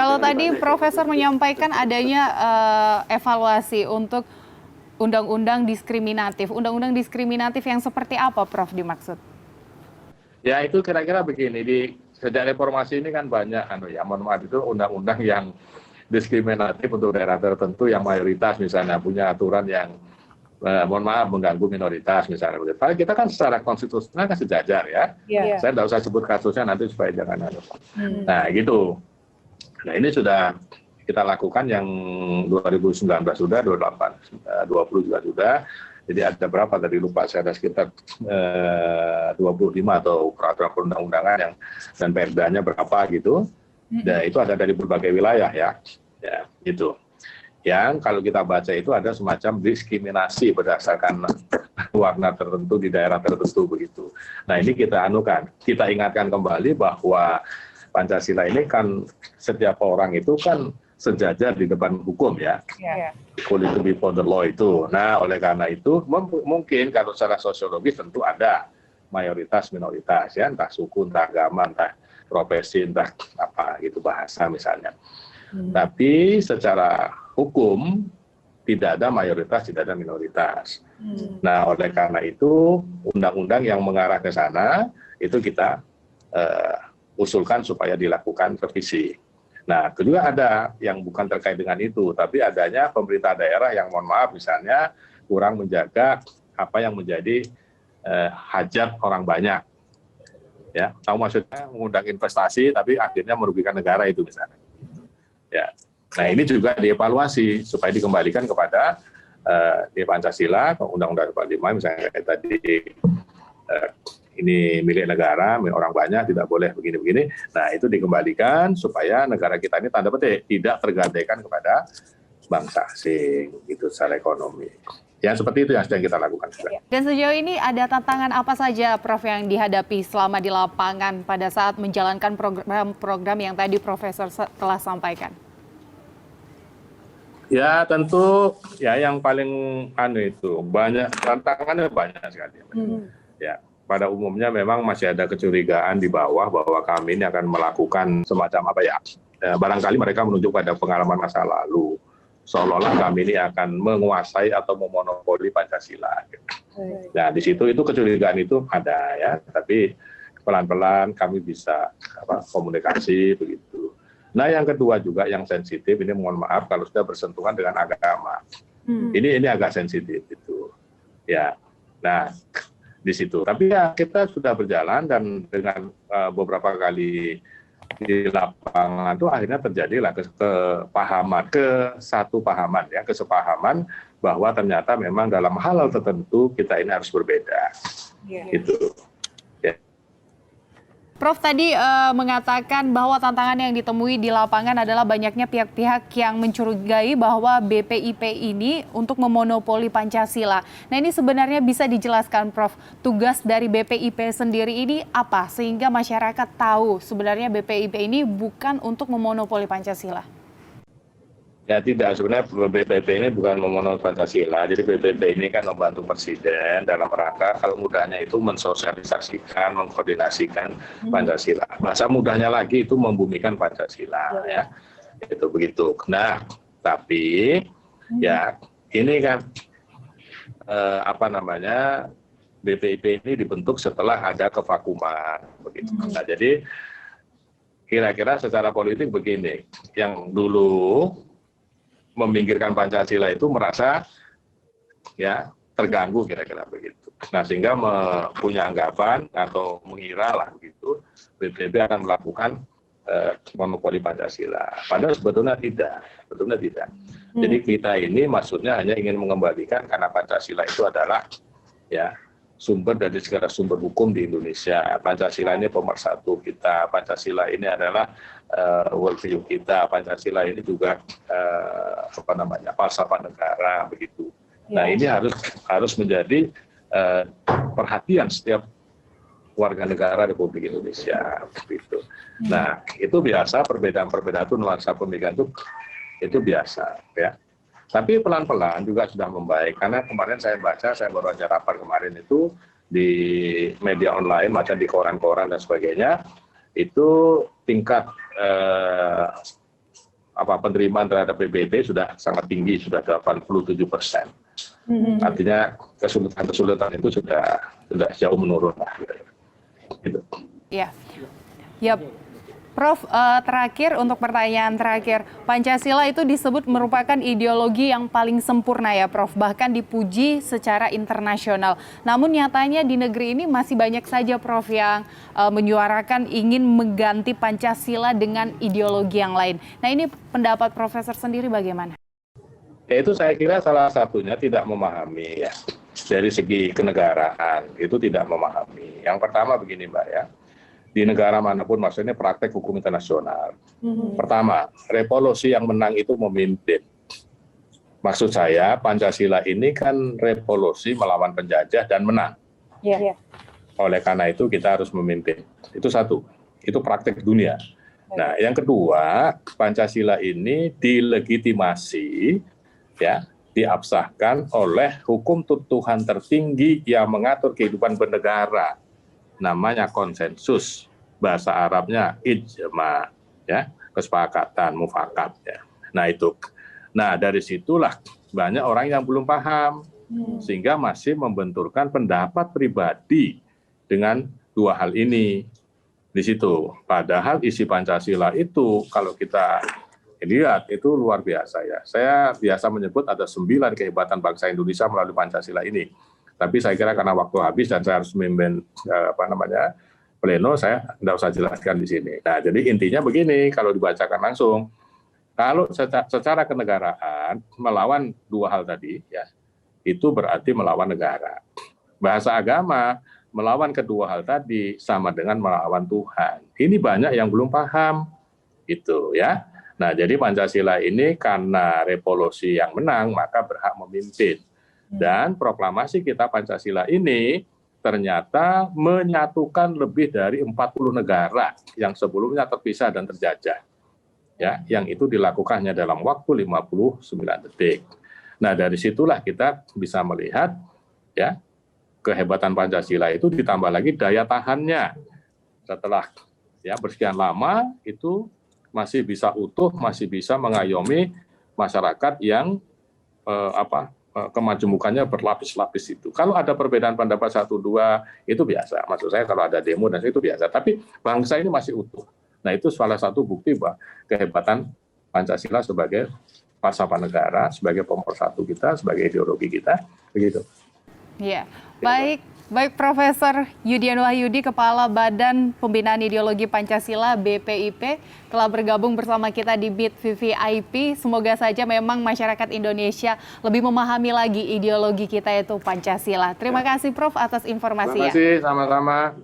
Kalau tadi Profesor menyampaikan adanya evaluasi untuk undang-undang diskriminatif. Undang-undang diskriminatif yang seperti apa, Prof, dimaksud? Ya itu kira-kira begini, sejak reformasi ini kan banyak, mohon maaf itu undang-undang yang diskriminatif untuk daerah tertentu yang mayoritas misalnya punya aturan yang mohon maaf mengganggu minoritas misalnya. Padahal kita kan secara konstitusional kan sejajar ya. Saya tidak usah sebut kasusnya nanti supaya jangan. Nah gitu. Nah ini sudah kita lakukan yang 2019 sudah, 20 juga sudah. Jadi ada berapa tadi lupa saya, ada sekitar 25 atau peraturan perundang-undangan yang dan perdanya berapa gitu. Dan itu ada dari berbagai wilayah ya gitu. Yang kalau kita baca itu ada semacam diskriminasi berdasarkan warna tertentu di daerah tertentu begitu. Nah ini kita ingatkan kembali bahwa Pancasila ini kan setiap orang itu kan sejajar di depan hukum ya. Equality before the law itu. Nah oleh karena itu mungkin kalau secara sosiologis tentu ada mayoritas minoritas ya, entah suku, entah agama, entah profesi, entah apa gitu bahasa misalnya. Tapi secara hukum tidak ada mayoritas, tidak ada minoritas. Nah oleh karena itu undang-undang yang mengarah ke sana itu kita usulkan supaya dilakukan revisi. Nah, kedua ada yang bukan terkait dengan itu, tapi adanya pemerintah daerah yang mohon maaf misalnya kurang menjaga apa yang menjadi hajat orang banyak. Ya, tahu maksudnya mengundang investasi tapi akhirnya merugikan negara itu misalnya. Ya. Nah, ini juga dievaluasi supaya dikembalikan kepada di Pancasila, Undang-Undang 45 misalnya kayak tadi ini milik negara, milik orang banyak, tidak boleh begini-begini. Nah, itu dikembalikan supaya negara kita ini tanda petik tidak tergadaikan kepada bangsa asing, gitu secara ekonomi. Ya, seperti itu yang sedang kita lakukan. Dan sejauh ini ada tantangan apa saja, Prof, yang dihadapi selama di lapangan pada saat menjalankan program-program yang tadi Profesor telah sampaikan? Ya, tentu ya yang paling itu banyak tantangannya banyak sekali. Ya. Pada umumnya memang masih ada kecurigaan di bawah bahwa kami ini akan melakukan semacam apa ya, barangkali mereka menunjuk pada pengalaman masa lalu, seolah-olah kami ini akan menguasai atau memonopoli Pancasila. Nah di situ itu kecurigaan itu ada ya, tapi pelan-pelan kami bisa komunikasi begitu. Nah yang kedua juga yang sensitif, ini mohon maaf kalau sudah bersentuhan dengan agama, ini agak sensitif itu, ya. Nah di situ. Tapi ya kita sudah berjalan dan dengan beberapa kali di lapangan itu akhirnya terjadilah kesepahaman bahwa ternyata memang dalam hal tertentu kita ini harus berbeda. Gitu. Ya. Prof tadi mengatakan bahwa tantangan yang ditemui di lapangan adalah banyaknya pihak-pihak yang mencurigai bahwa BPIP ini untuk memonopoli Pancasila. Nah ini sebenarnya bisa dijelaskan, Prof, tugas dari BPIP sendiri ini apa? Sehingga masyarakat tahu sebenarnya BPIP ini bukan untuk memonopoli Pancasila. Ya tidak, sebenarnya BPIP ini bukan memonopoli Pancasila. Jadi BPIP ini kan membantu Presiden dalam rangka kalau mudahnya itu mensosialisasikan, mengkoordinasikan Pancasila. Bahasa mudahnya lagi itu membumikan Pancasila ya. Itu begitu. Nah, tapi ya ini kan BPIP ini dibentuk setelah ada kevakuman begitu. Nah, jadi kira-kira secara politik begini, yang dulu meminggirkan Pancasila itu merasa ya terganggu kira-kira begitu. Nah sehingga punya anggapan atau mengira lah begitu BPIP akan melakukan monopoli Pancasila. Padahal sebetulnya tidak. Jadi kita ini maksudnya hanya ingin mengembalikan karena Pancasila itu adalah ya sumber dari segala sumber hukum di Indonesia. Pancasila ini pemersatu kita. Pancasila ini adalah worldview kita. Pancasila ini juga falsafah negara begitu. Nah ini harus menjadi perhatian setiap warga negara Republik Indonesia begitu. Nah itu biasa perbedaan-perbedaan itu nuansa pemikiran itu biasa ya. Tapi pelan-pelan juga sudah membaik karena kemarin saya baru aja rapat kemarin itu di media online macam di koran-koran dan sebagainya itu tingkat penerimaan terhadap PBB sudah sangat tinggi, sudah 87%. Artinya kesulitan itu sudah jauh menurun lah. Gitu. Ya, ya, Prof, terakhir untuk pertanyaan terakhir, Pancasila itu disebut merupakan ideologi yang paling sempurna ya Prof, bahkan dipuji secara internasional. Namun nyatanya di negeri ini masih banyak saja Prof yang menyuarakan ingin mengganti Pancasila dengan ideologi yang lain. Nah ini pendapat Profesor sendiri bagaimana? Ya itu saya kira salah satunya tidak memahami ya, dari segi kenegaraan itu tidak memahami. Yang pertama begini Mbak ya, di negara manapun maksudnya praktek hukum internasional. Pertama, revolusi yang menang itu memimpin. Maksud saya Pancasila ini kan revolusi melawan penjajah dan menang. Oleh karena itu kita harus memimpin. Itu satu, itu praktek dunia. Nah yang kedua, Pancasila ini dilegitimasi, ya, diabsahkan oleh hukum Tuhan tertinggi yang mengatur kehidupan bernegara. Namanya konsensus, bahasa Arabnya ijma, ya, kesepakatan, mufakat, ya. Nah itu, nah dari situlah banyak orang yang belum paham, sehingga masih membenturkan pendapat pribadi dengan dua hal ini di situ. Padahal isi Pancasila itu kalau kita lihat itu luar biasa ya. Saya biasa menyebut ada 9 kehebatan bangsa Indonesia melalui Pancasila ini. Tapi saya kira karena waktu habis dan saya harus memimpin pleno, saya tidak usah jelaskan di sini. Nah, jadi intinya begini, kalau dibacakan langsung, kalau secara kenegaraan melawan dua hal tadi, ya, itu berarti melawan negara. Bahasa agama melawan kedua hal tadi sama dengan melawan Tuhan. Ini banyak yang belum paham, itu ya. Nah, jadi Pancasila ini karena revolusi yang menang maka berhak memimpin. Dan proklamasi kita Pancasila ini ternyata menyatukan lebih dari 40 negara yang sebelumnya terpisah dan terjajah. Ya, yang itu dilakukannya dalam waktu 59 detik. Nah, dari situlah kita bisa melihat ya kehebatan Pancasila itu ditambah lagi daya tahannya. Setelah ya bersekian lama itu masih bisa utuh, masih bisa mengayomi masyarakat yang kemajemukannya berlapis-lapis itu. Kalau ada perbedaan pendapat 1-2 itu biasa. Maksud saya kalau ada demo dan itu biasa. Tapi bangsa ini masih utuh. Nah itu salah satu bukti bahwa kehebatan Pancasila sebagai falsafah negara, sebagai pemersatu kita, sebagai ideologi kita, begitu. Iya, baik Profesor Yudian Wahyudi, Kepala Badan Pembinaan Ideologi Pancasila BPIP, telah bergabung bersama kita di Beat VVIP. Semoga saja memang masyarakat Indonesia lebih memahami lagi ideologi kita yaitu Pancasila. Terima kasih Prof atas informasinya. Terima kasih, sama-sama.